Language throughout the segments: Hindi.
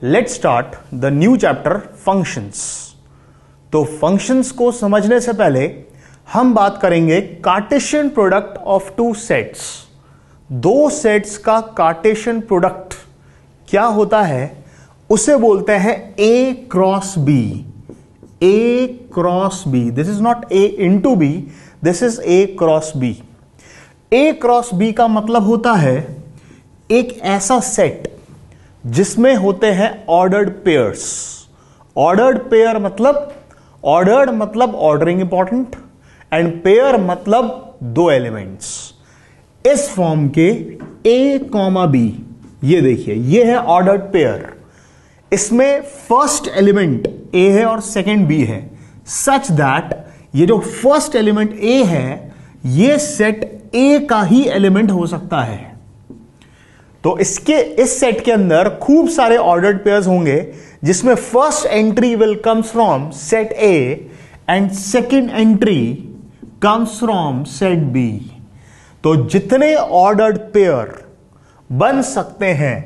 Let's start the new chapter functions. तो फंक्शंस को समझने से पहले हम बात करेंगे Cartesian product of two sets. दो सेट्स का कार्टेशियन प्रोडक्ट क्या होता है उसे बोलते हैं A cross B. A cross B, this is not A into B, this is A cross B. A cross B का मतलब होता है एक ऐसा सेट जिसमें होते हैं ऑर्डर्ड पेयर्स। ऑर्डर्ड पेयर मतलब ऑर्डर्ड मतलब ऑर्डरिंग इंपॉर्टेंट एंड पेयर मतलब दो एलिमेंट्स इस फॉर्म के ए कॉमा बी। ये देखिए, ये है ऑर्डर्ड पेयर। इसमें फर्स्ट एलिमेंट ए है और सेकंड बी है, सच दैट ये जो फर्स्ट एलिमेंट ए है ये सेट ए का ही एलिमेंट हो सकता है। तो इस सेट के अंदर खूब सारे ऑर्डर्ड पेयर्स होंगे जिसमें first entry will comes from set A and second entry comes from set B. तो जितने ऑर्डर्ड पेयर बन सकते हैं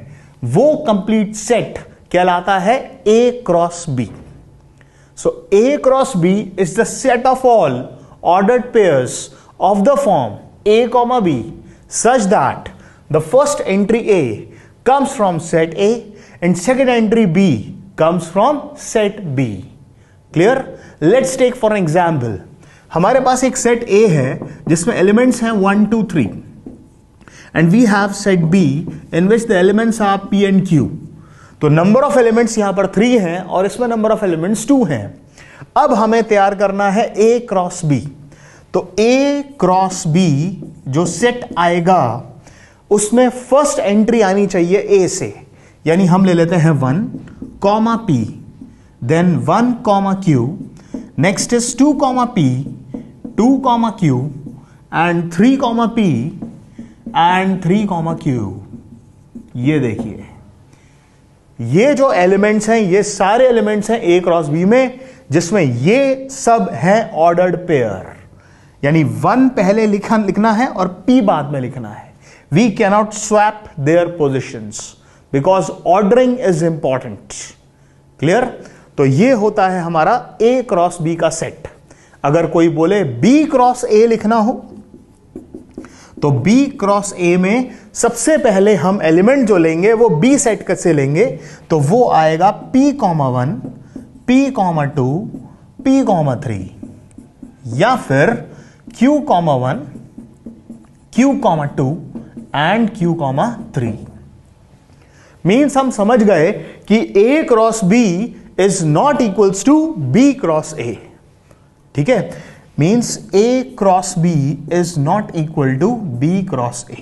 वो कंप्लीट सेट कहलाता है A cross B. So A cross B is the set of all ordered pairs of the form A comma B such that the first entry A comes from set A and second entry B comes from set B. Clear? Let's take for an example. हमारे पास एक set A है जिसमें elements हैं 1 2 3 and we have set B in which the elements are P and Q. तो number of elements यहां पर 3 हैं और इसमें number of elements 2 हैं। अब हमें तैयार करना है A क्रॉस B। तो A क्रॉस B जो सेट आएगा उसमें फर्स्ट एंट्री आनी चाहिए A से, यानी हम ले लेते हैं 1 comma P, then 1 comma Q, next is 2 comma P, 2 comma Q and 3 comma P and 3 comma Q। ये देखिए, ये जो एलिमेंट्स हैं ये सारे एलिमेंट्स हैं A क्रॉस B में, जिसमें ये सब हैं ऑर्डर्ड पेयर। यानी 1 पहले लिखना है और P बाद में लिखना है। We cannot swap their positions because ordering is important. Clear? तो ये होता है हमारा A क्रॉस B का सेट। अगर कोई बोले B क्रॉस A लिखना हो तो B क्रॉस A में सबसे पहले हम एलिमेंट जो लेंगे वो B सेट से लेंगे, तो वो आएगा P comma 1, P comma 2, P comma 3 या फिर Q comma 1, Q comma 2 and Q comma 3। Means हम समझ गए कि A cross B is not equals to B cross A। ठीक है, means A cross B is not equal to B cross A।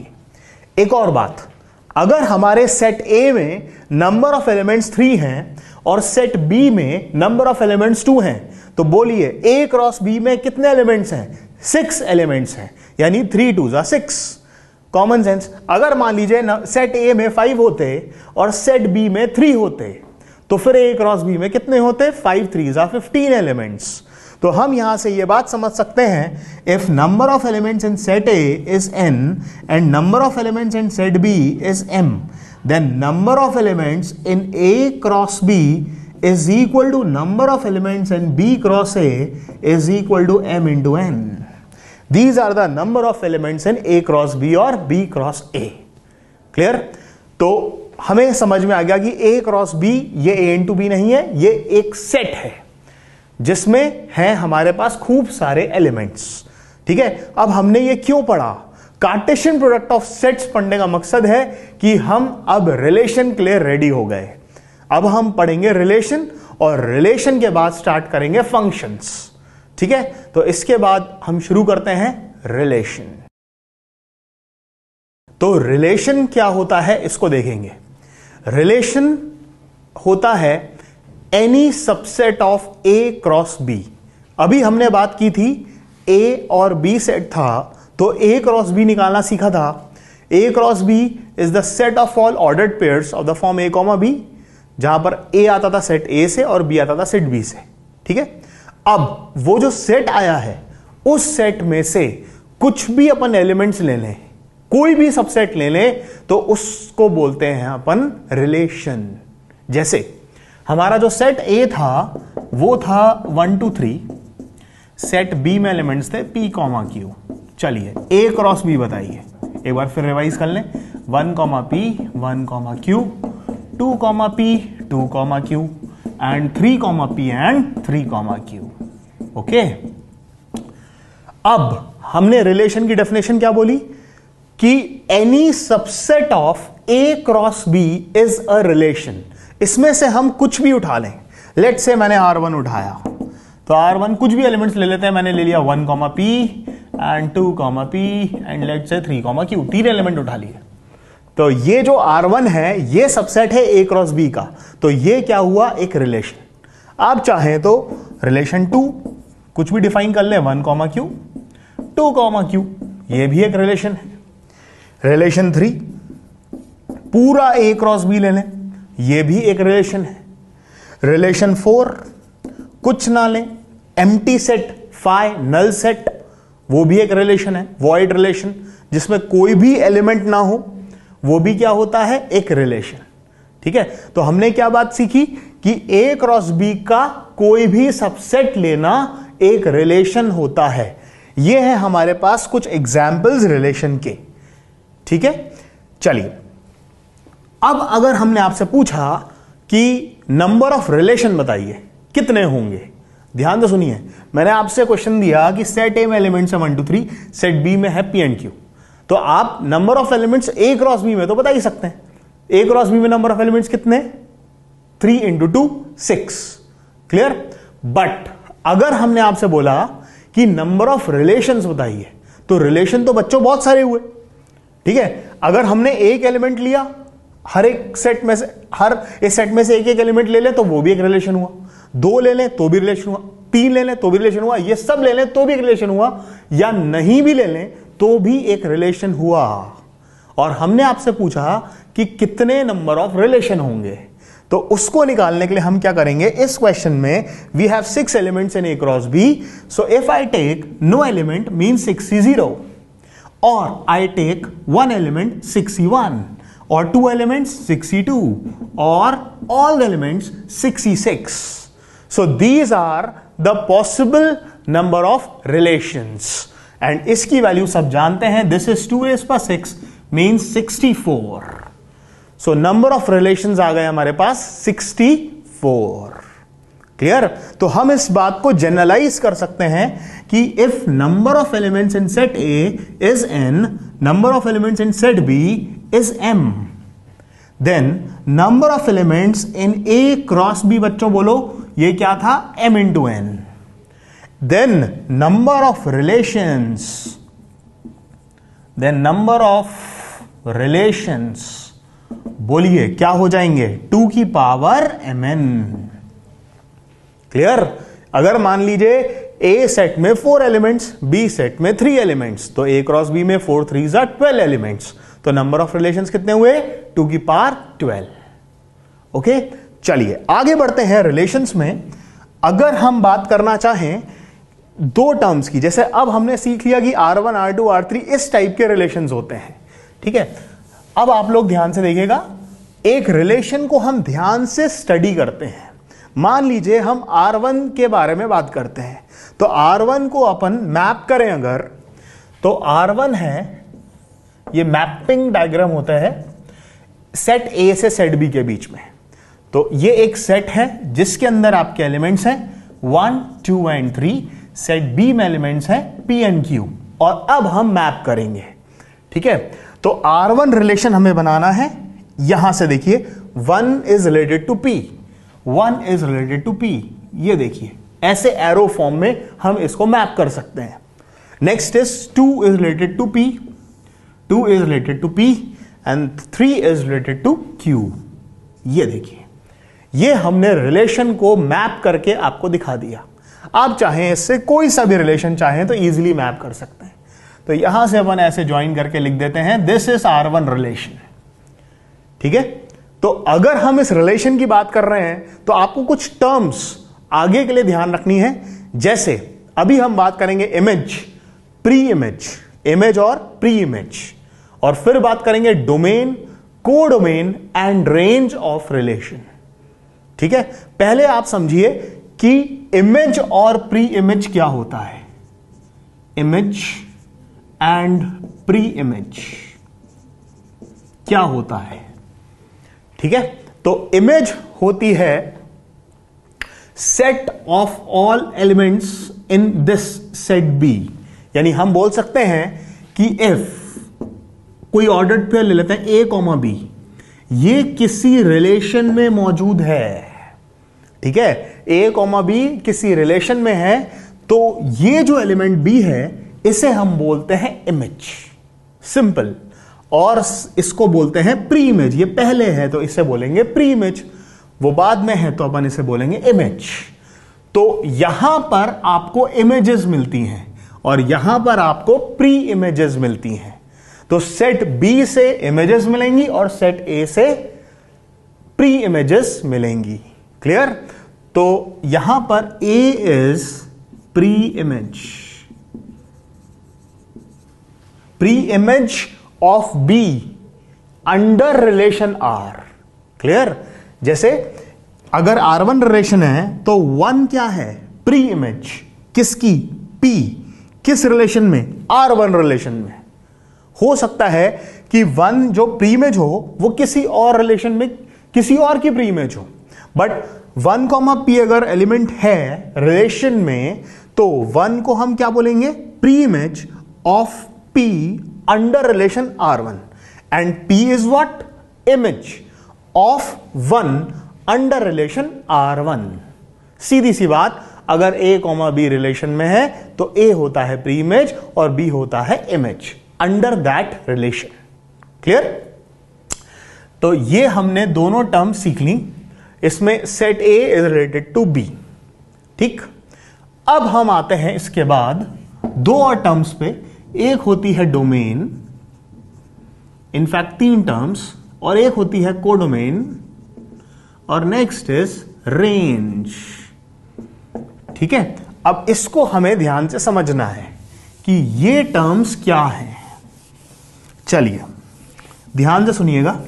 एक और बात, अगर हमारे सेट A में नंबर ऑफ एलिमेंट्स 3 हैं और सेट B में नंबर ऑफ एलिमेंट्स 2 हैं, तो बोलिए A क्रॉस B में कितने एलिमेंट्स हैं? 6 एलिमेंट्स हैं, यानी 3 2 6। कॉमन सेंस, अगर मान लीजिए सेट A में 5 होते और सेट B में 3 होते तो फिर A क्रॉस B में कितने होते? 5 3 15 एलिमेंट्स। तो हम यहां से ये बात समझ सकते हैं, if number of elements in set A is n and number of elements in set B is m, then number of elements in A cross B is equal to number of elements in B cross A is equal to m into n. These are the number of elements in A cross B or B cross A. Clear? तो हमें समझ में आ गया कि A cross B ये A into B नहीं है, ये एक सेट है जिसमें है हमारे पास खूब सारे एलिमेंट्स। ठीक है, अब हमने ये क्यों पढ़ा? कार्टेशियन प्रोडक्ट ऑफ सेट्स पढ़ने का मकसद है कि हम अब रिलेशन के लिए रेडी हो गए। अब हम पढ़ेंगे रिलेशन और रिलेशन के बाद स्टार्ट करेंगे फंक्शंस। ठीक है, तो इसके बाद हम शुरू करते हैं रिलेशन। तो रिलेशन क्या होता है इसको देखेंगे। रिलेशन होता है any subset of A cross B। अभी हमने बात की थी A और B सेट था तो A क्रॉस B निकालना सीखा था। A cross B is the set of all ordered pairs of the form A comma B, जहां पर A आता था सेट A से और B आता था सेट B से। ठीक है, अब वो जो सेट आया है उस सेट में से कुछ भी अपन एलिमेंट्स ले लें, कोई भी सबसेट ले लें, तो उसको बोलते हैं अपन रिलेशन। जैसे हमारा जो सेट ए था वो था 1 2 3, सेट बी में एलिमेंट्स थे p, q। चलिए a क्रॉस b बताइए, एक बार फिर रिवाइज कर लें। 1 p 1 q, 2 p 2 q and 3 p and 3 q। Okay, अब हमने रिलेशन की डेफिनेशन क्या बोली कि any subset of a cross b is a relation. इसमें से हम कुछ भी उठा लें, लेट से मैंने R1 उठाया, तो R1 कुछ भी एलिमेंट्स ले लेते हैं, मैंने ले लिया 1 p and 2 p and let से 3 q, 3 एलिमेंट उठा लिए। तो ये जो R1 है ये सबसेट है a क्रॉस b का, तो ये क्या हुआ, एक रिलेशन। आप चाहें तो रिलेशन 2 कुछ भी डिफाइन कर ले, 1 q 2 q, ये भी एक रिलेशन है। रिलेशन 3 पूरा a क्रॉस b ले लें, ये भी एक रिलेशन है। रिलेशन 4 कुछ ना लें, empty set, phi null set, वो भी एक रिलेशन है। वॉइड रिलेशन जिसमें कोई भी एलिमेंट ना हो, वो भी क्या होता है, एक रिलेशन। ठीक है, तो हमने क्या बात सीखी कि a क्रॉस b का कोई भी सबसेट लेना एक रिलेशन होता है। ये है हमारे पास कुछ एग्जाम्पल्स रिलेशन के। ठीक है, चलिए अब अगर हमने आपसे पूछा कि नंबर ऑफ रिलेशन बताइए कितने होंगे, ध्यान से सुनिए। मैंने आपसे क्वेश्चन दिया कि सेट ए में एलिमेंट्स है 1 2 3, सेट बी में है p एंड q, तो आप number of elements a cross b में तो बता ही सकते हैं। a क्रॉस b में नंबर ऑफ एलिमेंट्स कितने, 3 × 2 6। क्लियर। बट अगर हमने आपसे बोला कि नंबर ऑफ रिलेशंस बताइए, तो रिलेशन तो बच्चों बहुत सारे हुए। ठीक है, अगर हमने एक एलिमेंट लिया, हर एक सेट में से, हर इस सेट में से एक एक एलिमेंट ले लें तो वो भी एक रिलेशन हुआ, 2 ले लें तो भी रिलेशन हुआ, 3 ले लें तो भी रिलेशन हुआ, ये सब ले लें तो भी एक रिलेशन हुआ, या नहीं भी ले लें तो भी एक रिलेशन हुआ। और हमने आपसे पूछा कि कितने नंबर ऑफ रिलेशन होंगे, तो उसको निकालने के लिए हम क्या करेंगे, इस क्वेश्चन में we have 6 elements in a cross b, so if I take no element means 6 is 0, और आई टेक 1 एलिमेंट 6 is 1, और 2 elements 62, or all the elements 66. So these are the possible number of relations, and इसकी वैल्यू सब जानते हैं, this is 2a plus 6 means 64. So number of relations आ गए हमारे पास 64. क्लियर। तो हम इस बात को जनरलाइज कर सकते हैं कि if number of elements in set A is n, number of elements in set B is m, then number of elements in a cross b, बच्चों बोलो ये क्या था, m into n, then number of relations, then number of relations बोलिए क्या हो जाएंगे, 2 की पावर mn। क्लियर। अगर मान लीजिए A सेट में 4 एलिमेंट्स, B सेट में 3 एलिमेंट्स, तो A क्रॉस B में 4 3s are 12 एलिमेंट्स, तो नंबर ऑफ रिलेशंस कितने हुए, 2 की पावर 12। ओके, चलिए आगे बढ़ते हैं रिलेशंस में। अगर हम बात करना चाहें 2 टर्म्स की, जैसे अब हमने सीख लिया कि R1 R2 R3 इस टाइप के रिलेशंस होते हैं। ठीक है, अब आप लोग ध्यान से देखिएगा, एक रिलेशन को हम ध्यान से स्टडी करते हैं। मान लीजिए हम R1 के बारे में बात करते हैं, तो R1 को अपन मैप करें अगर, तो R1 है, ये मैपिंग डायग्राम होता है सेट A से सेट B के बीच में। तो ये एक सेट है जिसके अंदर आपके एलिमेंट्स हैं 1 2 एंड 3, सेट B में एलिमेंट्स हैं P एंड Q, और अब हम मैप करेंगे। ठीक है, तो R1 रिलेशन हमें बनाना है। यहां से देखिए 1 is related to P, 1 is related to P, ये देखिए ऐसे एरो फॉर्म में हम इसको मैप कर सकते हैं। Next is 2 is related to P, 2 is related to P and 3 is related to Q। ये देखिए, ये हमने रिलेशन को मैप करके आपको दिखा दिया। आप चाहें इससे कोई सा भी रिलेशन चाहें तो इजीली मैप कर सकते हैं। तो यहां से अपन ऐसे ज्वाइन करके लिख देते हैं दिस इज R1 रिलेशन। ठीक है, तो अगर हम इस रिलेशन की बात कर रहे हैं तो आपको कुछ टर्म्स आगे के लिए ध्यान रखनी है। जैसे अभी हम बात करेंगे इमेज, प्री इमेज, इमेज और प्री इमेज, और फिर बात करेंगे domain, codomain and range of relation. ठीक है, पहले आप समझिए कि इमेज और प्री इमेज क्या होता है। इमेज एंड प्री इमेज क्या होता है, ठीक है। तो इमेज होती है set of all elements in this set B, यानी हम बोल सकते हैं कि इफ कोई ऑर्डर्ड पेयर ले लेते हैं ए कॉमा बी, ये किसी रिलेशन में मौजूद है, ठीक है, ए कॉमा बी किसी रिलेशन में है, तो ये जो एलिमेंट बी है इसे हम बोलते हैं इमेज, सिंपल। और इसको बोलते हैं प्री इमेज, ये पहले है तो इसे बोलेंगे प्री इमेज, वो बाद में है तो अपन इसे बोलेंगे इमेज। तो यहां पर आपको इमेजेस मिलती हैं और यहां पर आपको प्री इमेजेस मिलती हैं। तो सेट बी से इमेजेस मिलेंगी और सेट ए से प्री इमेजेस मिलेंगी। क्लियर? तो यहां पर A is pre image, pre image of B under relation R. Clear? जैसे अगर R1 रिलेशन है तो 1 क्या है? प्री इमेज किसकी? P किस रिलेशन में? R1 रिलेशन में। हो सकता है कि 1 जो प्री इमेज हो वो किसी और रिलेशन में किसी और की प्री इमेज हो, बट 1, P अगर एलिमेंट है रिलेशन में तो 1 को हम क्या बोलेंगे? Pre image of P under relation R1 and P is what? Image of 1 under relation R1। सीधी सी बात, अगर A, B रिलेशन में है तो A होता है प्री इमेज और B होता है image under that relation. Clear? तो ये हमने दोनों टर्म सीख ली। इसमें set A is related to B। ठीक, अब हम आते हैं इसके बाद दो और टर्म्स पे। एक होती है डोमेन, इनफैक्ट 3 टर्म्स, और एक होती है कोडोमेन, और नेक्स्ट इज रेंज। ठीक है, अब इसको हमें ध्यान से समझना है कि ये टर्म्स क्या हैं। चलिए ध्यान से सुनिएगा।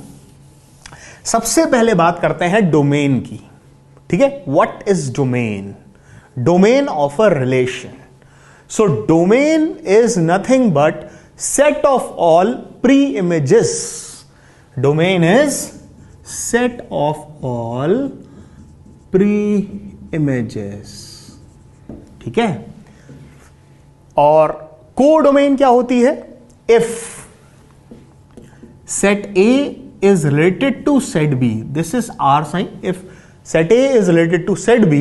सबसे पहले बात करते हैं डोमेन की। ठीक है, what is domain? Domain of a relation. So domain is nothing but set of all pre images. Domain is set of all pre images. ठीक है, और कोडोमेन क्या होती है? If set A is related to set B, this is R sign. If set A is related to set B,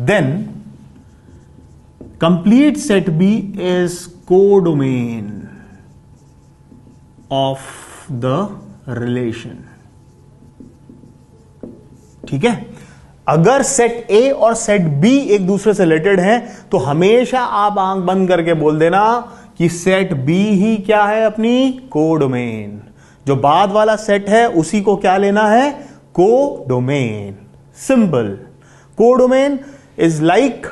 then complete set B is codomain of the relation. ठीक है, अगर सेट A और सेट B एक दूसरे से रिलेटेड हैं तो हमेशा आप आंख बंद करके बोल देना कि सेट B ही क्या है? अपनी कोडोमेन। जो बाद वाला सेट है उसी को क्या लेना है? Codomain. Simple. Codomain is like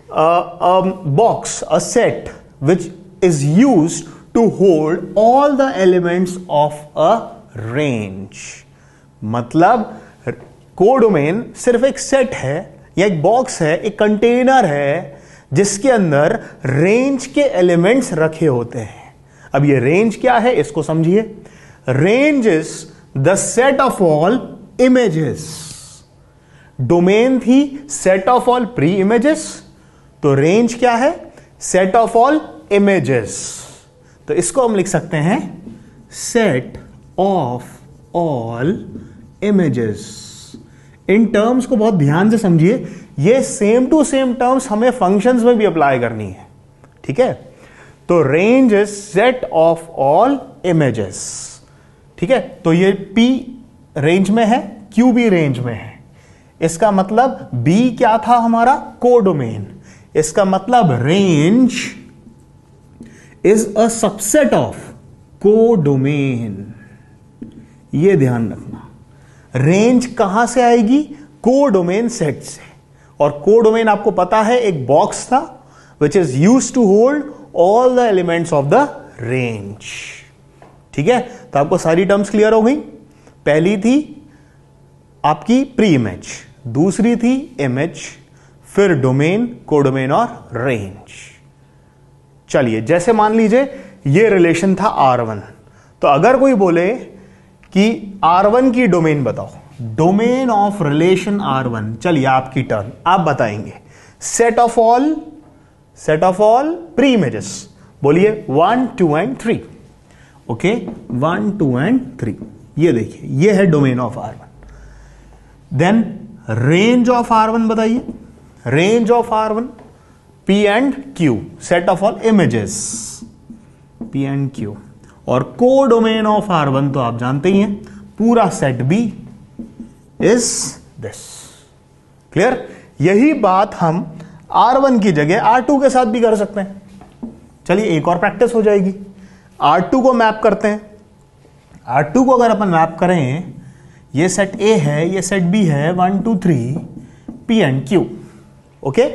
box, a set which is used to hold all the elements of a range. मतलब कोडोमेन सिर्फ एक सेट है या एक बॉक्स है, एक कंटेनर है जिसके अंदर रेंज के एलिमेंट्स रखे होते हैं। अब ये रेंज क्या है इसको समझिए। Range is the set of all images. Domain थी set of all pre images, तो रेंज क्या है? Set of all images. तो इसको हम लिख सकते हैं सेट ऑफ ऑल इमेजेस। इन टर्म्स को बहुत ध्यान से समझिए, ये सेम टू सेम टर्म्स हमें फंक्शंस में भी अप्लाई करनी है। ठीक है, तो range is set of all images. ठीक है, तो ये P रेंज में है, Q भी रेंज में है। इसका मतलब B क्या था हमारा? कोडोमेन। इसका मतलब range is a subset of codomain. ये ध्यान रखना। रेंज कहां से आएगी? कोडोमेन सेट से। और कोडोमेन आपको पता है एक बॉक्स था which is used to hold all the elements of the range. ठीक है, तो आपको सारी टर्म्स क्लियर हो गई। पहली थी आपकी प्री इमेज, दूसरी थी इमेज, फिर डोमेन, कोडोमेन और रेंज। चलिए, जैसे मान लीजिए ये रिलेशन था R1, तो अगर कोई बोले कि R1 की डोमेन बताओ, डोमेन ऑफ रिलेशन R1, चलिए आपकी टर्न, आप बताएंगे। Set of all pre images, बोलिए 1 2 एंड 3। ओके, 1 2 एंड 3, ये देखिए ये है domain of R1। Then range of R1 बताइए, range of R1 P and Q, set of all images P and Q। और कोडोमेन ऑफ R1 तो आप जानते ही हैं, पूरा set B is this. Clear? यही बात हम R1 की जगह R2 के साथ भी कर सकते हैं। चलिए एक और प्रैक्टिस हो जाएगी। R2 को मैप करते हैं। R2 को अगर अपन मैप करें, ये सेट A है, ये सेट B है, 1 2 3 P एंड Q। ओके,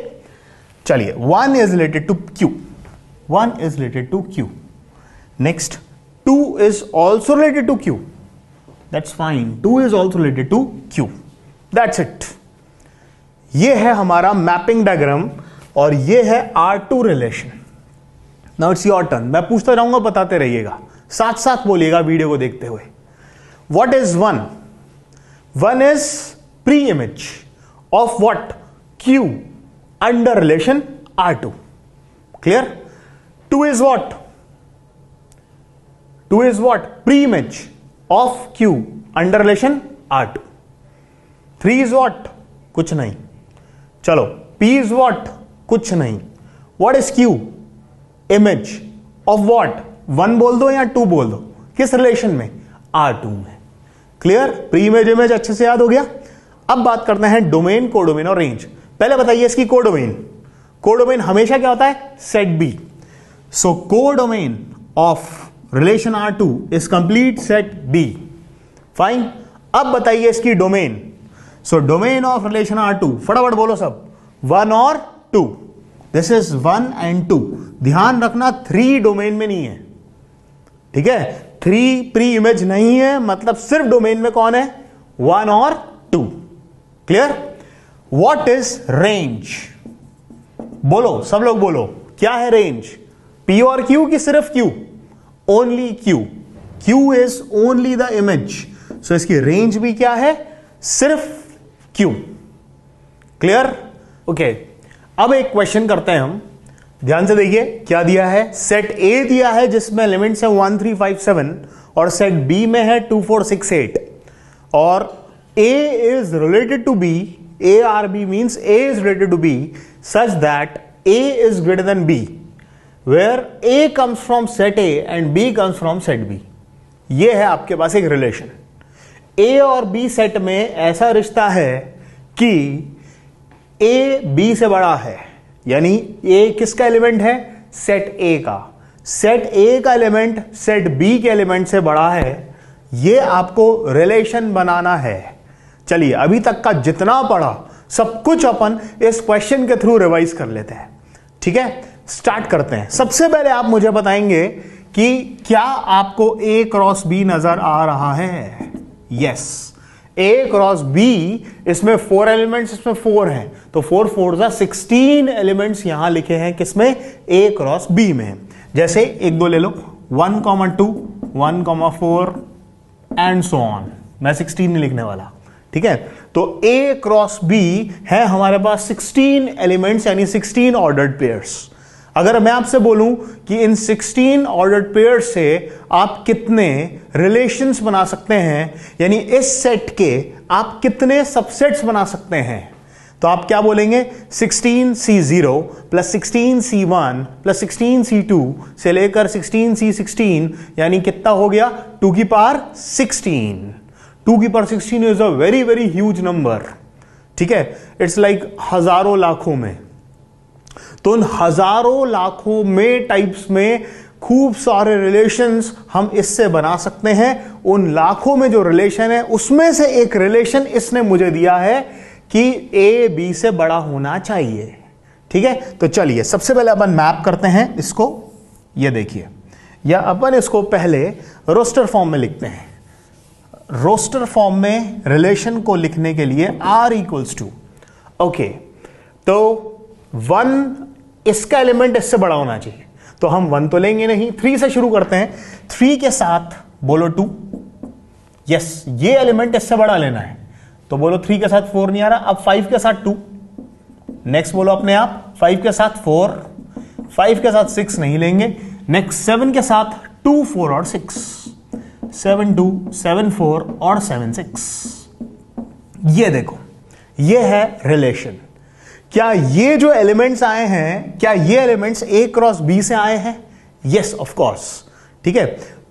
चलिए 1 is related to Q, 1 is related to Q। Next 2 is also related to Q. That's fine. 2 is also related to Q. That's it. ये है हमारा मैपिंग डायग्राम और ये है R2 relation. Now it's your turn. मैं पूछता जाऊंगा, बताते रहिएगा, साथ साथ बोलिएगा वीडियो को देखते हुए। What is 1? 1 is pre-image of what? Q under relation R2. Clear? 2 is what? 2 is what? Pre-image of Q under relation R2. 3 is what? कुछ नहीं। चलो, P is what? कुछ नहीं। What is Q? Image of what? 1 बोल दो या 2 बोल दो, किस रिलेशन में? R2 में। क्लियर? प्री इमेज इमेज अच्छे से याद हो गया। अब बात करते हैं डोमेन, कोडोमेन और रेंज। पहले बताइए इसकी कोडोमेन। कोडोमेन हमेशा क्या होता है? Set B। So codomain of relation R2 is complete set B। Fine. अब बताइए इसकी domain. So domain of relation R2, फटाफट बोलो सब, 1 और 2। This is 1 and 2। ध्यान रखना 3 डोमेन में नहीं है, ठीक है? 3 प्री इमेज नहीं है, मतलब सिर्फ डोमेन में कौन है? 1 और 2। क्लियर? What is range? बोलो, सब लोग बोलो, क्या है रेंज? P और Q की सिर्फ Q? Only Q. Q is only the image. So इसकी रेंज भी क्या है? सिर्फ Q. क्लियर? ओके, अब एक क्वेश्चन करते हैं हम, ध्यान से देखिए क्या दिया है। सेट A दिया है जिसमें एलिमेंट्स है 1 3 5 7 और सेट B में है 2 4 6 8 और A is related to B, A or B means A is related to B such that A is greater than B, where A comes from set A and B comes from set B। ये है आपके पास एक रिलेशन। A और B सेट में ऐसा रिश्ता है कि A B से बड़ा है, यानी A किसका एलिमेंट है? सेट A का। सेट A का एलिमेंट सेट B के एलिमेंट से बड़ा है। ये आपको रिलेशन बनाना है। चलिए, अभी तक का जितना पढ़ा सब कुछ अपन इस क्वेश्चन के थ्रू रिवाइज कर लेते हैं, ठीक है? स्टार्ट करते हैं। सबसे पहले आप मुझे बताएंगे कि क्या आपको A क्रॉस B नजर आ रहा है? यस, A क्रॉस B, इसमें 4 एलिमेंट्स, इसमें 4 हैं, तो 4 4 16 एलिमेंट्स यहां लिखे हैं किसमें? A क्रॉस B में। जैसे एक दो ले लो, 1 2 1 4 एंड सो ऑन। मैं 16 नहीं लिखने वाला, ठीक है? तो A क्रॉस B है हमारे पास 16 एलिमेंट्स, यानी 16 ऑर्डर्ड पेयर्स। अगर मैं आपसे बोलूं कि इन 16 ऑर्डर्ड पेयर्स से आप कितने रिलेशंस बना सकते हैं, यानी इस सेट के आप कितने सबसेट्स बना सकते हैं, तो आप क्या बोलेंगे? 16C0 plus 16C1 plus 16C2 से लेकर 16C16, यानी कितना हो गया? 2 की पावर 16। 2 की power 16 is a very very huge number, ठीक है? इट्स लाइक हजारों लाखों में। तो उन हजारों लाखों में टाइप्स में खूब सारे रिलेशंस हम इससे बना सकते हैं। उन लाखों में जो रिलेशन है उसमें से एक रिलेशन इसने मुझे दिया है कि A B से बड़ा होना चाहिए, ठीक है? तो चलिए सबसे पहले अपन मैप करते हैं इसको। ये देखिए, या अपन इसको पहले रोस्टर फॉर्म में लिखते हैं। रोस्टर फॉर्म में रिलेशन को लिखने के लिए r इक्वल्स टू, ओके, तो 1 इसका एलिमेंट इससे बड़ा होना चाहिए, तो हम 1 तो लेंगे नहीं, 3 से शुरू करते हैं, 3 के साथ बोलो 2, यस, ये एलिमेंट इससे बड़ा लेना है, तो बोलो 3 के साथ 4 नहीं आ रहा, अब 5 के साथ 2, नेक्स्ट बोलो अपने आप 5 के साथ 4, 5 के साथ 6 नहीं लेंगे, नेक्स्ट 7 के साथ 2 4 और 6, 7 2 7 4 और 7 6, ये देखो, ये है रिलेशन। क्या ये जो एलिमेंट्स आए हैं, क्या ये एलिमेंट्स A क्रॉस B से आए हैं? यस ऑफ कोर्स, ठीक है,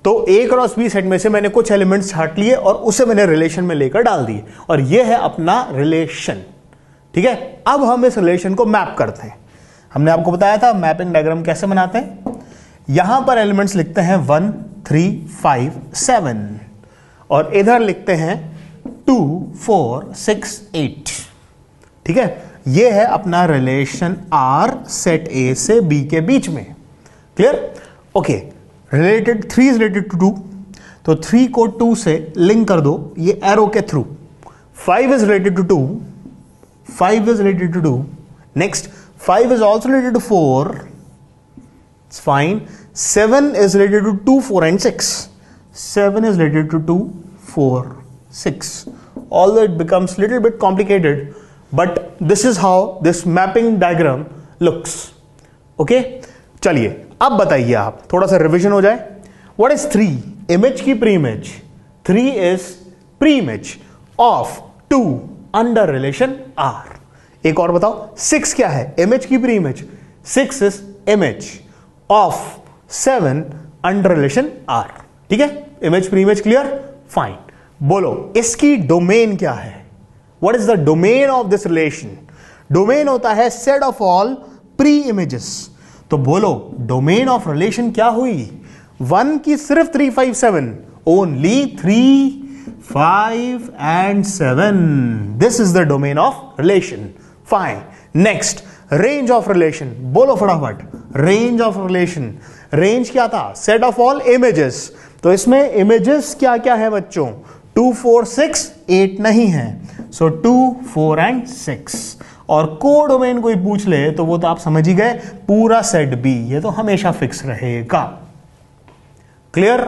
तो A क्रॉस B सेट में से मैंने कुछ एलिमेंट्स छांट लिए और उसे मैंने रिलेशन में लेकर डाल दिए, और ये है अपना रिलेशन, ठीक है। अब हम इस रिलेशन को मैप करते हैं। हमने आपको बताया था मैपिंग डायग्राम कैसे बनाते हैं। यहां पर एलिमेंट्स लिखते हैं 1 3 5 7 और इधर लिखते हैं 2 4 6 8, ठीक है। ये है अपना रिलेशन R सेट A से B के बीच में, clear, okay. Related 3 is related to 2, तो 3 को 2 से लिंक कर दो ये एरो के थ्रू। 5 is related to 2, 5 is related to 2. Next, 5 is also related to 4. It's fine. 7 is related to 2, 4 and 6. 7 is related to 2, 4, 6. Although it becomes little bit complicated, but this is how this mapping diagram looks. Okay? चलिए, अब बताइए आप, थोड़ा सा रिविजन हो जाए। What is 3? Image की pre-image. 3 is pre-image of 2 under relation R। एक और बताओ, 6 क्या है? इमेज की pre image. 6 is image of 7 under relation R, ठीक है। Image pre image clear, fine. बोलो इसकी डोमेन क्या है? What is the domain of this relation? Domain होता है set of all pre images. तो बोलो डोमेन ऑफ रिलेशन क्या हुई? 1 की सिर्फ 3 5 7, only 3 5 and 7. This is the domain of relation. Fine. Next, range of relation. बोलो फटाफट, range of relation. Range क्या था? Set of all images. तो इसमें images क्या क्या है बच्चों? 2 4 6 8 नहीं है, so 2 4 and 6। और को डोमेन कोई पूछ ले तो वो तो आप समझ ही गए, पूरा सेट B, ये तो हमेशा फिक्स रहेगा। क्लियर?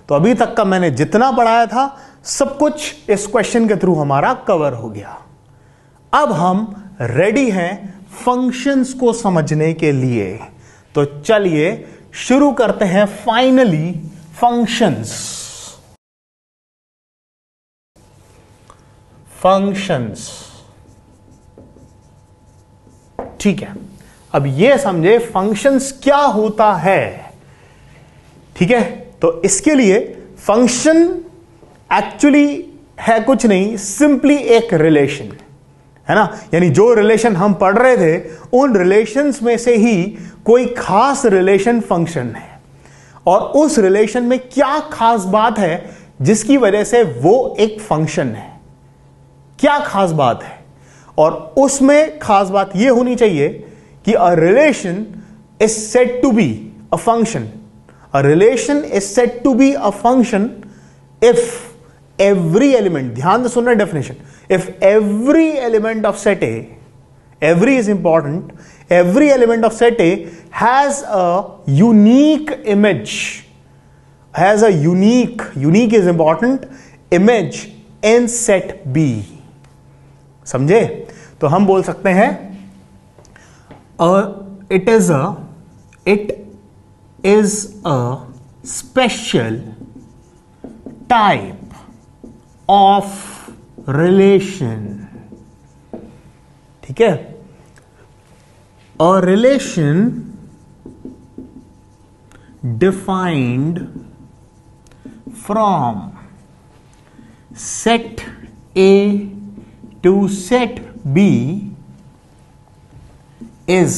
तो अभी तक का मैंने जितना पढ़ाया था सब कुछ इस क्वेश्चन के थ्रू हमारा कवर हो गया। अब हम रेडी हैं फंक्शंस को समझने के लिए, तो चलिए शुरू करते हैं फाइनली फंक्शंस। फंक्शंस, ठीक है। अब यह समझे फंक्शंस क्या होता है, ठीक है। तो इसके लिए फंक्शन एक्चुअली है कुछ नहीं, सिंपली एक रिलेशन है ना, यानी जो रिलेशन हम पढ़ रहे थे उन रिलेशंस में से ही कोई खास रिलेशन फंक्शन है, और उस रिलेशन में क्या खास बात है जिसकी वजह से वो एक फंक्शन है, क्या खास बात है। और उसमें खास बात यह होनी चाहिए कि a relation is said to be a function. A relation is said to be a function if every element, ध्यान से सुनना definition, if every element of set A, every is important, every element of set A has a unique image, has a unique is important image in set B, समझे? तो हम बोल सकते हैं it is a special type of relation, ठीक है। A relation defined from set A to set B is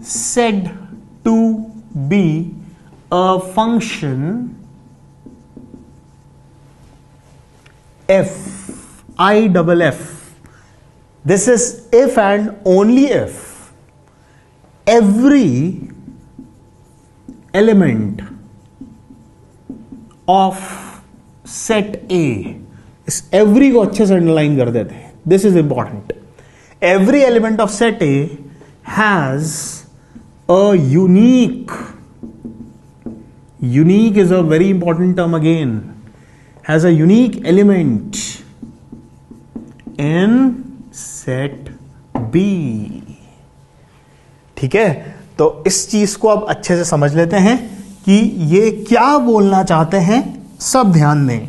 said to be a function F, IFF. This is if and only if every element of set ए, इस एवरी को अच्छे से अंडरलाइन कर देते हैं, this is important. Every element of set A has a unique is a very important term again, has a unique element in set B। ठीक है, तो इस चीज को अब अच्छे से समझ लेते हैं कि ये क्या बोलना चाहते हैं, सब ध्यान दें।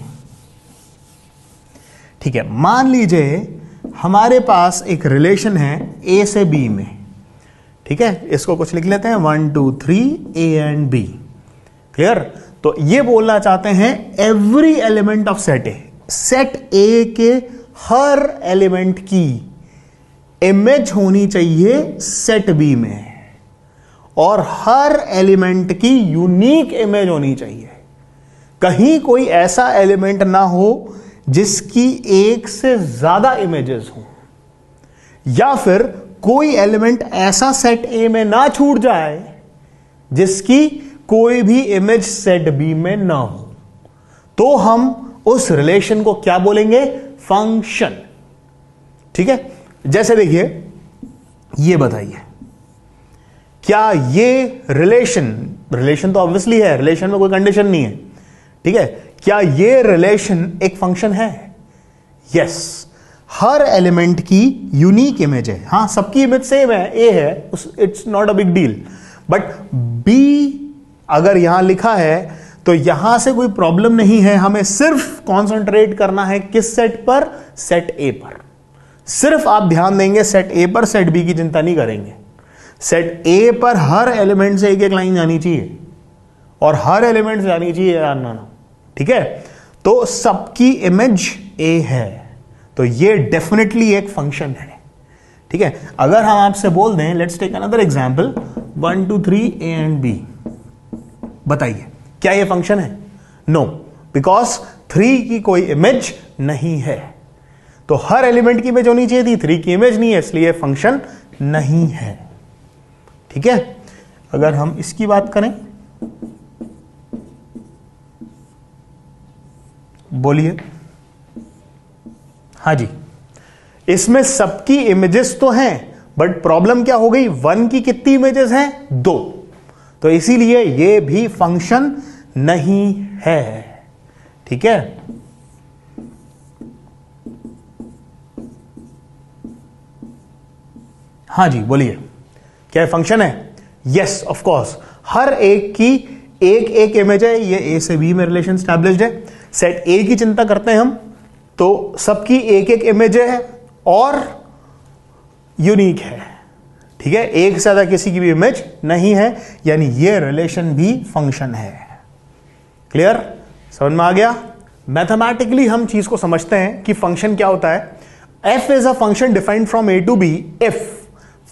ठीक है, मान लीजिए हमारे पास एक रिलेशन है ए से बी में। ठीक है, इसको कुछ लिख लेते हैं 1 2 3 ए एंड बी। क्लियर? तो ये बोलना चाहते हैं every element of set A, set ए के हर एलिमेंट की इमेज होनी चाहिए सेट बी में, और हर एलिमेंट की यूनिक इमेज होनी चाहिए। कहीं कोई ऐसा एलिमेंट ना हो जिसकी एक से ज्यादा इमेजेस हो, या फिर कोई एलिमेंट ऐसा सेट ए में ना छूट जाए जिसकी कोई भी इमेज सेट बी में ना हो, तो हम उस रिलेशन को क्या बोलेंगे? फंक्शन। ठीक है, जैसे देखिए, ये बताइए, क्या ये रिलेशन तो ऑब्वियसली है, रिलेशन में कोई कंडीशन नहीं है। ठीक है, क्या ये रिलेशन एक फंक्शन है? यस, हर एलिमेंट की यूनिक इमेज है। हां, सबकी इमेज सेम है, ए है, it's not a big deal. But B अगर यहां लिखा है तो यहां से कोई प्रॉब्लम नहीं है, हमें सिर्फ कॉन्सेंट्रेट करना है किस सेट पर? सेट ए पर। सिर्फ आप ध्यान देंगे सेट ए पर, सेट बी की चिंता नहीं करेंगे। सेट ए पर हर एलिमेंट से एक एक लाइन जानी चाहिए, और हर एलिमेंट से जानी चाहिए ना। ठीक है, तो सबकी इमेज ए है, तो ये डेफिनेटली एक फंक्शन है। ठीक है, अगर हम आपसे बोल दें let's take another example 1 2 3 A and B, बताइए क्या ये फंक्शन है? नो, बिकॉज 3 की कोई इमेज नहीं है। तो हर एलिमेंट की इमेज होनी चाहिए थी, 3 की इमेज नहीं है, इसलिए फंक्शन नहीं है। ठीक है, अगर हम इसकी बात करें, बोलिए। हाँ जी, इसमें सबकी इमेजेस तो हैं, बट प्रॉब्लम क्या हो गई? 1 की कितनी इमेजेस हैं? 2, तो इसीलिए ये भी फंक्शन नहीं है। ठीक है, हाँ जी बोलिए, क्या फंक्शन है? यस ऑफ कोर्स, हर एक की एक एक इमेज है, ये ए से बी में रिलेशन स्टैब्लिश्ड है। सेट ए की चिंता करते हैं हम, तो सबकी एक एक इमेज है और यूनिक है। ठीक है, एक से ज्यादा किसी की भी इमेज नहीं है, यानी ये रिलेशन भी फंक्शन है। क्लियर? समझ में आ गया? मैथमेटिकली हम चीज को समझते हैं कि फंक्शन क्या होता है। F is a function defined from A to B if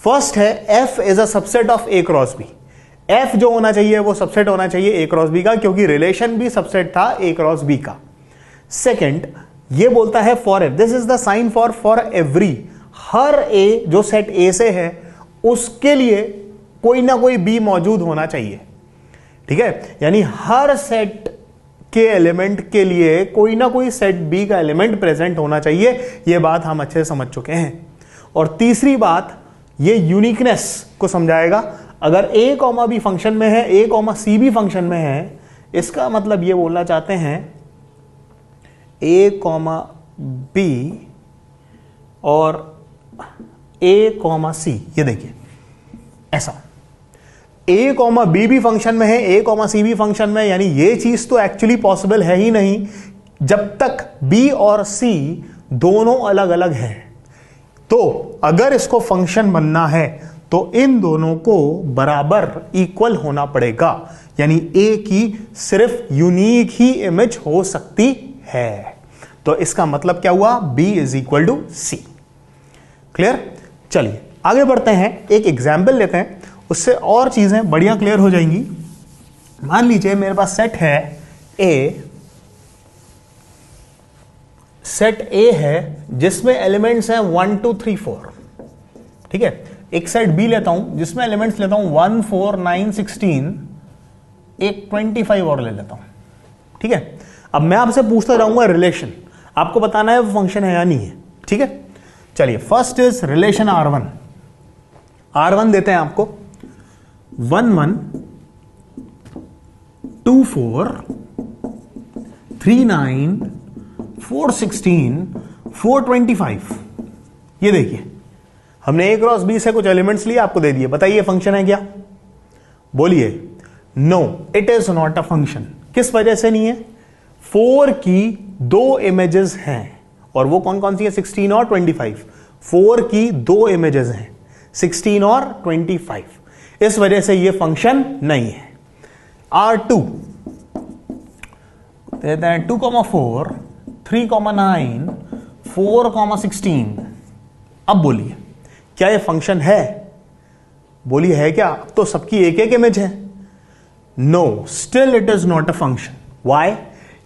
first है F is a subset of A cross B. F जो होना चाहिए वो सबसेट होना चाहिए ए क्रॉस बी का, क्योंकि रिलेशन भी सबसेट था ए क्रॉस बी का। सेकेंड, ये बोलता है for F, this is the sign for every, हर ए जो सेट ए से है उसके लिए कोई ना कोई बी मौजूद होना चाहिए। ठीक है, यानी हर सेट के एलिमेंट के लिए कोई ना कोई सेट बी का एलिमेंट प्रेजेंट होना चाहिए। यह बात हम अच्छे से समझ चुके हैं। और तीसरी बात, ये यूनिकनेस को समझाएगा। अगर ए कॉमा बी फंक्शन में है, ए कॉमा सी भी फंक्शन में है, इसका मतलब ये बोलना चाहते हैं ए कॉमा बी और ए कॉमा सी। ये देखिए ऐसा, ए कॉमा बी भी फंक्शन में है, ए कॉमा सी भी फंक्शन में, यानी ये चीज तो एक्चुअली पॉसिबल है ही नहीं जब तक बी और सी दोनों अलग अलग हैं। तो अगर इसको फंक्शन बनना है तो इन दोनों को बराबर इक्वल होना पड़ेगा, यानी ए की सिर्फ यूनिक ही इमेज हो सकती है। तो इसका मतलब क्या हुआ? B is equal to C. Clear? चलिए आगे बढ़ते हैं, एक एग्जाम्पल लेते हैं, उससे और चीजें बढ़िया क्लियर हो जाएंगी। मान लीजिए मेरे पास सेट है ए, सेट ए है जिसमें एलिमेंट्स हैं 1 2 3 4। ठीक है, एक सेट बी लेता हूं जिसमें एलिमेंट्स लेता हूं 1 4 9 16, एक 25 और ले लेता हूं। ठीक है, अब मैं आपसे पूछता जाऊंगा रिलेशन, आपको बताना है वो फंक्शन है या नहीं है, ठीक है। चलिए first is relation R1। R1 देते हैं आपको 1 1 2 4 3 9 4 16 4 25। ये देखिए हमने A क्रॉस B से कुछ एलिमेंट्स लिए, आपको दे दिए, बताइए फंक्शन है क्या? बोलिए। No, it is not a function. किस वजह से नहीं है? 4 की 2 इमेजेस हैं, और वो कौन कौन सी है? 16 और 25। 4 की 2 इमेजेस हैं, 16 और 25, इस वजह से ये फंक्शन नहीं है। R2 देते हैं 2,4 3,9 4,16। अब बोलिए क्या ये फंक्शन है? बोलिए है क्या? अब तो सबकी एक एक इमेज है। No, still it is not a function. Why?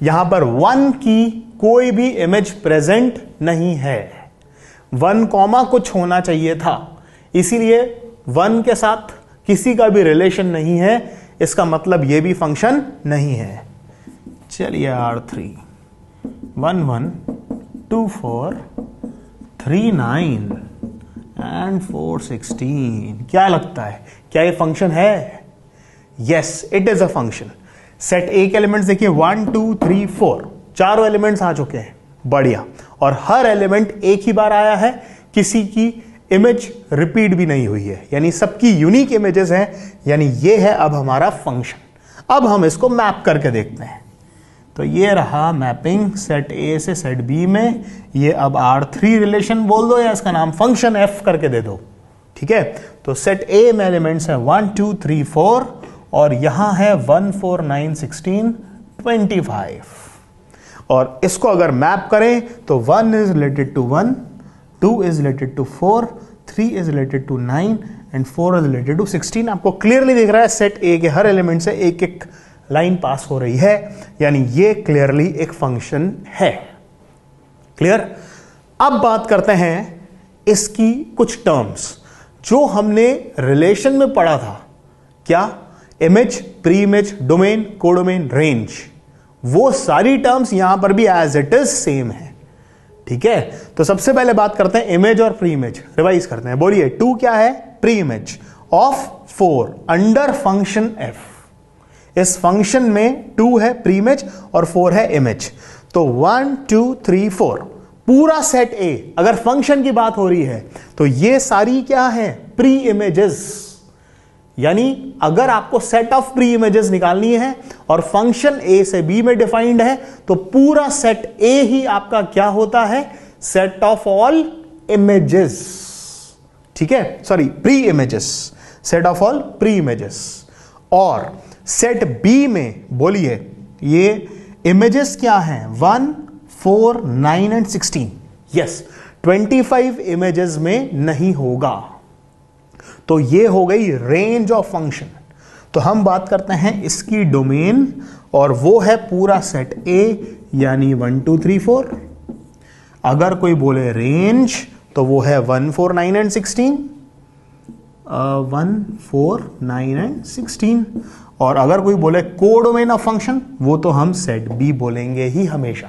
यहां पर 1 की कोई भी इमेज प्रेजेंट नहीं है। 1 कॉमा कुछ होना चाहिए था, इसीलिए 1 के साथ किसी का भी रिलेशन नहीं है, इसका मतलब यह भी फंक्शन नहीं है। चलिए R3 1 1 2 4 3 9 एंड 4 16। क्या लगता है, क्या ये फंक्शन है? Yes, it is a function. Set ए के एलिमेंट्स देखिए 1 2 3 4, चारों एलिमेंट्स आ चुके हैं, बढ़िया। और हर एलिमेंट एक ही बार आया है, किसी की इमेज रिपीट भी नहीं हुई है, यानी सबकी यूनिक इमेजेस हैं, यानी ये है अब हमारा फंक्शन। अब हम इसको मैप करके देखते हैं। तो ये रहा मैपिंग सेट ए से सेट बी में। ये अब R3 रिलेशन बोल दो या इसका नाम फंक्शन F करके दे दो, ठीक है। तो सेट ए में एलिमेंट्स है 1 2 3 4, और यहां है 1 4 9 16 25। और इसको अगर मैप करें तो 1 is related to 1, 2 is related to 4, 3 is related to 9 and 4 is related to 16। आपको क्लियरली दिख रहा है सेट ए के हर एलिमेंट से एक एक लाइन पास हो रही है, यानी ये क्लियरली एक फंक्शन है। क्लियर? अब बात करते हैं इसकी कुछ टर्म्स जो हमने रिलेशन में पढ़ा था। क्या? Image, pre image, domain, codomain, range, वो सारी टर्म्स यहां पर भी एज इट इज सेम है, ठीक है। तो सबसे पहले बात करते हैं इमेज और प्री इमेज, रिवाइज करते हैं। बोलिए 2 क्या है? Pre image of 4 under function F। इस फंक्शन में 2 है प्री इमेज और 4 है इमेज। तो 1 2 3 4 पूरा सेट A, अगर फंक्शन की बात हो रही है तो ये सारी क्या है? Pre images. यानी अगर आपको सेट ऑफ प्री इमेजेस निकालनी है और फंक्शन A से B में डिफाइंड है, तो पूरा सेट A ही आपका क्या होता है? सेट ऑफ ऑल इमेजेस, ठीक है। Sorry, pre images, set of all pre images. और सेट B में बोलिए ये इमेजेस क्या हैं? 1 4 9 एंड 16। यस, 25 इमेजेस में नहीं होगा। तो ये हो गई रेंज ऑफ फंक्शन। तो हम बात करते हैं इसकी डोमेन, और वो है पूरा सेट A, यानी 1 2 3 4। अगर कोई बोले रेंज तो वो है 1 4 9 एंड 16, 1 4 9 एंड 16। और अगर कोई बोले कोडोमेन ऑफ फंक्शन, वो तो हम सेट B बोलेंगे ही हमेशा।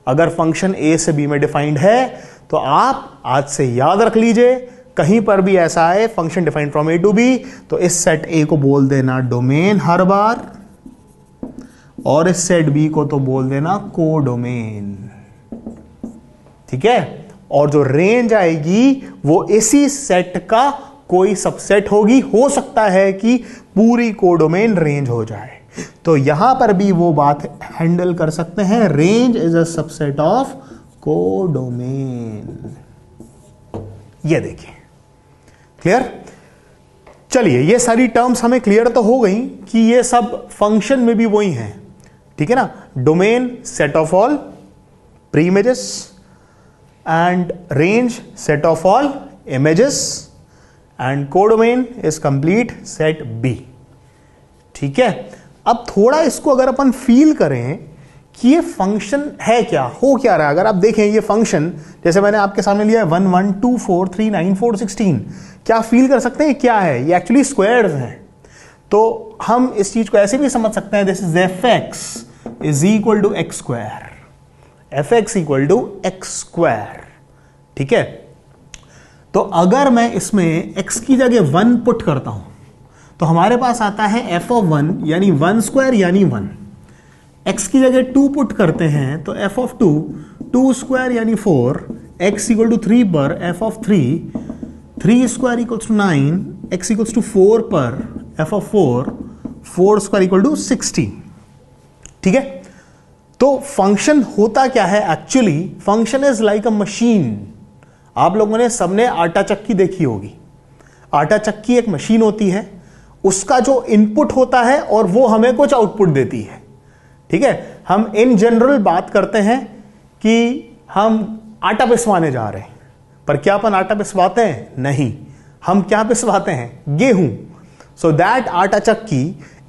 अगर फंक्शन A से B में डिफाइंड है तो आप आज से याद रख लीजिए, कहीं पर भी ऐसा है function defined from A to B, तो इस सेट A को बोल देना डोमेन हर बार, और इस सेट B को तो बोल देना कोडोमेन, ठीक है। और जो रेंज आएगी वो इसी सेट का कोई सबसेट होगी। हो सकता है कि पूरी कोडोमेन रेंज हो जाए, तो यहां पर भी वो बात हैंडल कर सकते हैं। Range is a subset of codomain. ये देखिए, क्लियर? चलिए, ये सारी टर्म्स हमें क्लियर तो हो गई कि ये सब फंक्शन में भी वही हैं, ठीक है ना। Domain set of all pre images, and range set of all images, and codomain is complete set B, ठीक है। अब थोड़ा इसको अगर अपन फील करें कि ये फंक्शन है क्या, हो क्या रहा है। अगर आप देखें ये फंक्शन, जैसे मैंने आपके सामने लिया है 1 1 2 4 3 9 4 16, क्या फील कर सकते हैं क्या है? ये एक्चुअली स्क्वायर्स हैं। तो हम इस चीज को ऐसे भी समझ सकते हैं, this is fx is equal to x square, f x equal to x square. ठीक है, तो अगर मैं इसमें x की जगह 1 पुट करता हूं तो हमारे पास आता है f ऑफ 1 यानी 1 स्क्वायर यानी 1। x की जगह 2 पुट करते हैं तो f ऑफ 2 2 स्क्वायर यानी 4, x इक्वल टू 3 पर f of 3 square equals to 9, x equals to 4 पर f of 4 square equal to 16। ठीक है, तो फंक्शन होता क्या है actually? Function is like a machine. आप लोगों ने सबने आटा चक्की देखी होगी। आटा चक्की एक मशीन होती है, उसका जो इनपुट होता है और वो हमें कुछ आउटपुट देती है। ठीक है, हम इन जनरल बात करते हैं कि हम आटा पिसवाने जा रहे हैं, पर क्या अपन आटा पिसवाते हैं? नहीं, हम क्या पिसवाते हैं? गेहूं। सो that atta chakki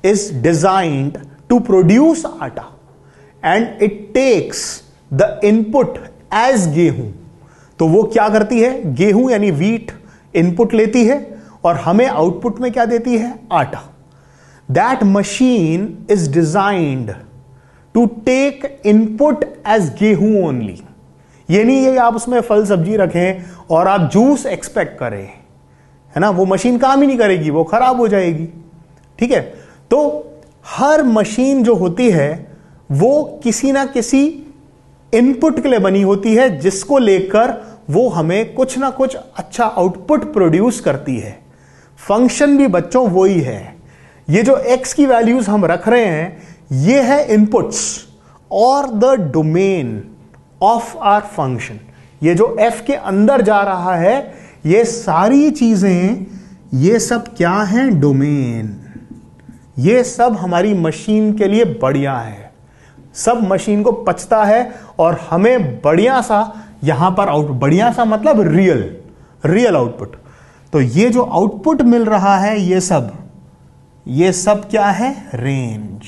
is designed to produce atta and it takes the input as gehun. तो वो क्या करती है? गेहूं यानी व्हीट इनपुट लेती है और हमें आउटपुट में क्या देती है? आटा। That machine is designed to take input as gehun only. ये नहीं है आप उसमें फल सब्जी रखें और आप जूस एक्सपेक्ट करें, है ना, वो मशीन काम ही नहीं करेगी, वो खराब हो जाएगी। ठीक है, तो हर मशीन जो होती है वो किसी ना किसी इनपुट के लिए बनी होती है, जिसको लेकर वो हमें कुछ ना कुछ अच्छा आउटपुट प्रोड्यूस करती है। फंक्शन भी बच्चों वही है। ये जो x की वैल्यूज हम रख रहे हैं ये है इनपुट्स और the domain of our function. ये जो f के अंदर जा रहा है ये सारी चीजें, ये सब क्या है? डोमेन। ये सब हमारी मशीन के लिए बढ़िया है, सब मशीन को पचता है और हमें बढ़िया सा यहां पर आउटपुट, बढ़िया सा मतलब रियल आउटपुट। तो ये जो आउटपुट मिल रहा है ये सब क्या है? रेंज।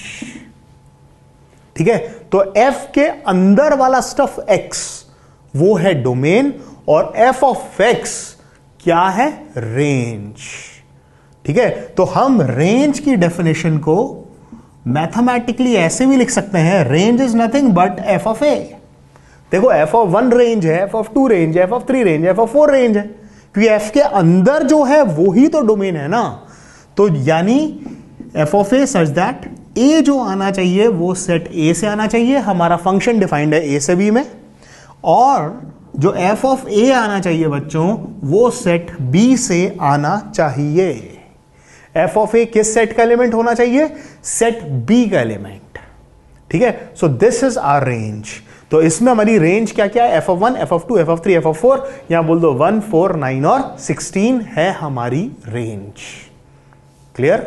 ठीक है, तो f के अंदर वाला स्टफ x वो है डोमेन और f ऑफ x क्या है? रेंज। ठीक है, तो हम रेंज की डेफिनेशन को मैथमेटिकली ऐसे भी लिख सकते हैं, range is nothing but f of a। देखो f ऑफ 1 रेंज है, f ऑफ 2 रेंज है, f ऑफ 3 रेंज है, f ऑफ 4 रेंज है, क्योंकि f के अंदर जो है वो ही तो डोमेन है ना। तो यानी f of a such that a जो आना चाहिए वो सेट a से आना चाहिए। हमारा फंक्शन डिफाइंड है a से b में, और जो f ऑफ a आना चाहिए बच्चों वो सेट b से आना चाहिए। f ऑफ a किस सेट का एलिमेंट होना चाहिए? सेट b का एलिमेंट। ठीक है, so this is our range. तो इसमें हमारी रेंज क्या क्या है? f of 1, f of 2, f of 3, f of 4, यहां बोल दो 1, 4, 9 और 16 है हमारी रेंज। क्लियर?